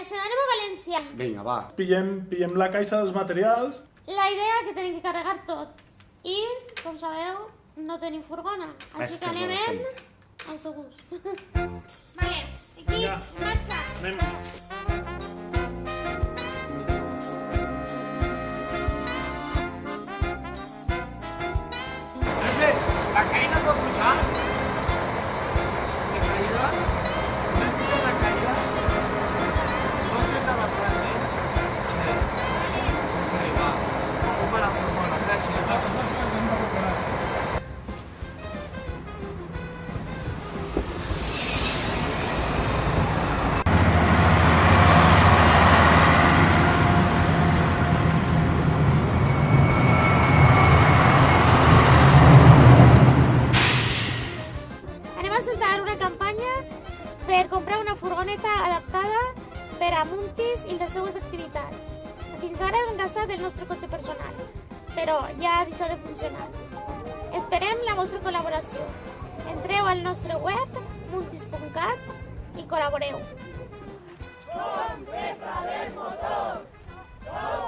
se n'anem a València. Vinga, va. Pillem la caixa dels materials. La idea que tenim que carregar tot. I, com sabeu, no tenim furgona. Així que anem en autobús. Vale, equip, marxa. Anem. La caída pot pujar? La caída? ¿No entiendes la caída? ¿No entiendes la frase? Sí, va. Ocupa la furgona, casi. Anem a encetar una campanya per comprar una furgoneta adaptada per a Muntis i les seues activitats. Fins ara hem gastat el nostre cotxe personal, però ja ha deixat de funcionar. Esperem la vostra col·laboració. Entreu al nostre web, muntis.cat, i col·laboreu. Som Pesa del Motor! Som